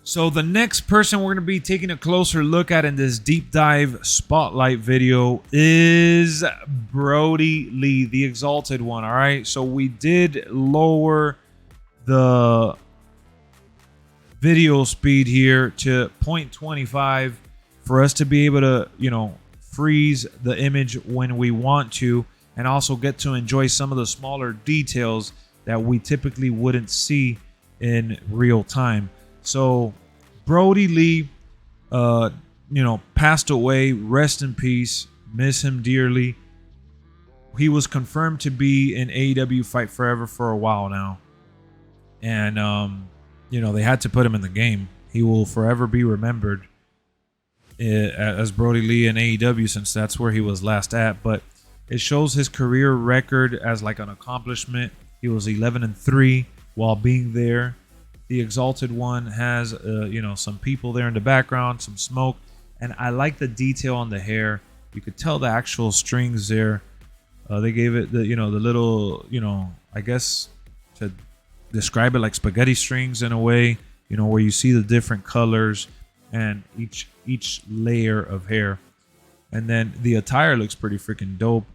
So the next person we're going to be taking a closer look at in this deep dive spotlight video is Brodie Lee, the Exalted One. All right, so we did lower the video speed here to 0.25 for us to be able to, freeze the image when we want to, and also get to enjoy some of the smaller details that we typically wouldn't see in real time. So Brodie Lee, passed away. Rest in peace. Miss him dearly. He was confirmed to be in AEW Fight Forever for a while now. And, they had to put him in the game. He will forever be remembered as Brodie Lee in AEW, since that's where he was last at. But it shows his career record as like an accomplishment. He was 11-3 while being there. The Exalted One has, some people there in the background, some smoke. And I like the detail on the hair. You could tell the actual strings there. They gave it the little, I guess to describe it, like spaghetti strings in a way, where you see the different colors and each layer of hair. And then the attire looks pretty freaking dope.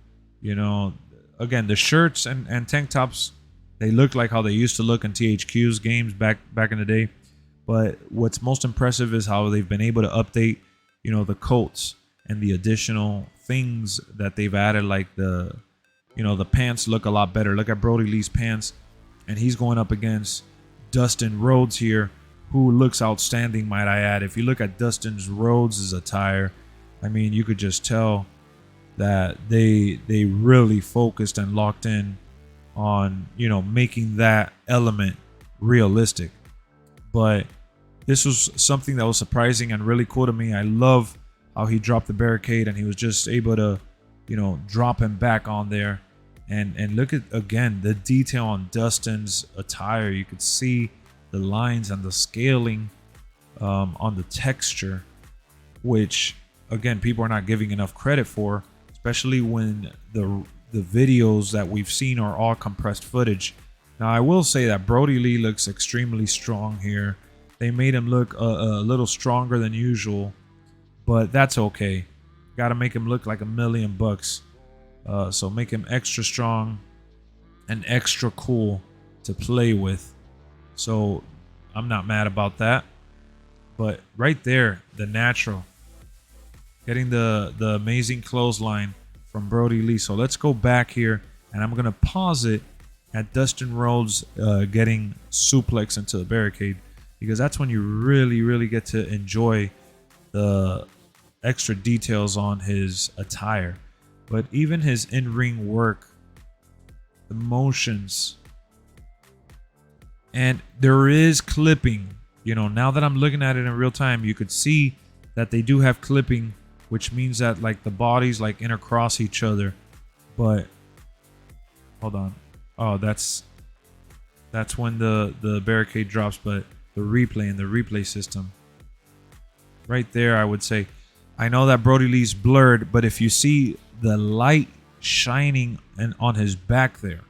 Again, the shirts and tank tops, they look like how they used to look in THQ's games back in the day. But what's most impressive is how they've been able to update, the coats and the additional things that they've added, like the pants look a lot better. Look at Brodie Lee's pants, and he's going up against Dustin Rhodes here, who looks outstanding, might I add. If you look at Dustin's Rhodes' attire, I mean, you could just tell that they really focused and locked in on, making that element realistic. But this was something that was surprising and really cool to me. I love how he dropped the barricade and he was just able to, drop him back on there. And look at, again, the detail on Dustin's attire. You could see the lines and the scaling on the texture, which, again, people are not giving enough credit for, especially when the videos that we've seen are all compressed footage. Now, I will say that Brodie Lee looks extremely strong here. They made him look a little stronger than usual, but that's okay. Got to make him look like $1,000,000. So make him extra strong and extra cool to play with. So I'm not mad about that. But right there, the natural. Getting the amazing clothesline from Brodie Lee. So let's go back here, and I'm going to pause it at Dustin Rhodes getting suplex into the barricade, because that's when you really, really get to enjoy the extra details on his attire. But even his in-ring work, the motions, and there is clipping. Now that I'm looking at it in real time, you could see that they do have clipping, which means that like the bodies like intercross each other. But hold on. Oh, that's when the barricade drops, but the replay and the replay system. Right there, I would say. I know that Brodie Lee's blurred, but if you see the light shining on his back there,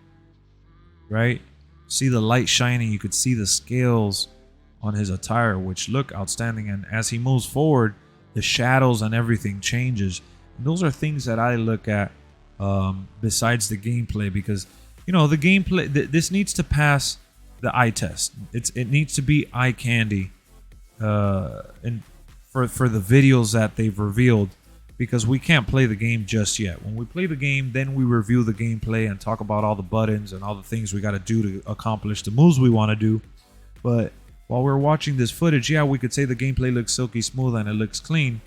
right? See the light shining, you could see the scales on his attire, which look outstanding. And as he moves forward, the shadows and everything changes. And those are things that I look at besides the gameplay, because the gameplay, this needs to pass the eye test. It needs to be eye candy and for the videos that they've revealed, because we can't play the game just yet. When we play the game, then we review the gameplay and talk about all the buttons and all the things we got to do to accomplish the moves we want to do. But while we're watching this footage, yeah, we could say the gameplay looks silky smooth and it looks clean,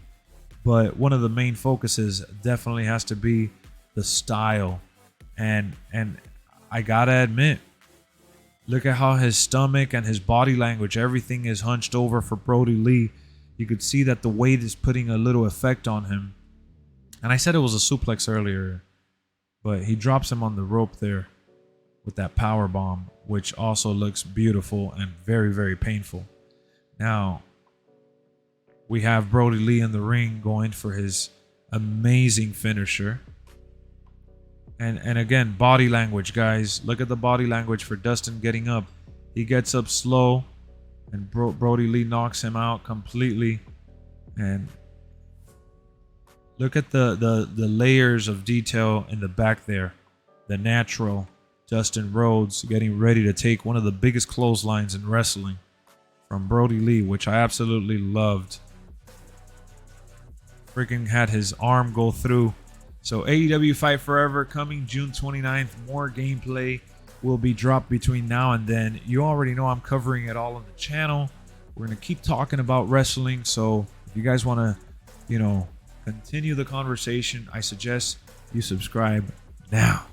but one of the main focuses definitely has to be the style. And I gotta admit, look at how his stomach and his body language, everything is hunched over for Brodie Lee. You could see that the weight is putting a little effect on him. And I said it was a suplex earlier, but he drops him on the rope there with that power bomb, which also looks beautiful and very, very painful. Now, we have Brodie Lee in the ring going for his amazing finisher. And again, body language, guys. Look at the body language for Dustin getting up. He gets up slow, and Brodie Lee knocks him out completely. And look at the layers of detail in the back there. The natural Dustin Rhodes getting ready to take one of the biggest clotheslines in wrestling from Brodie Lee, which I absolutely loved. Freaking had his arm go through. So AEW Fight Forever coming June 29th. More gameplay will be dropped between now and then. You already know I'm covering it all on the channel. We're going to keep talking about wrestling. So if you guys want to, continue the conversation, I suggest you subscribe now.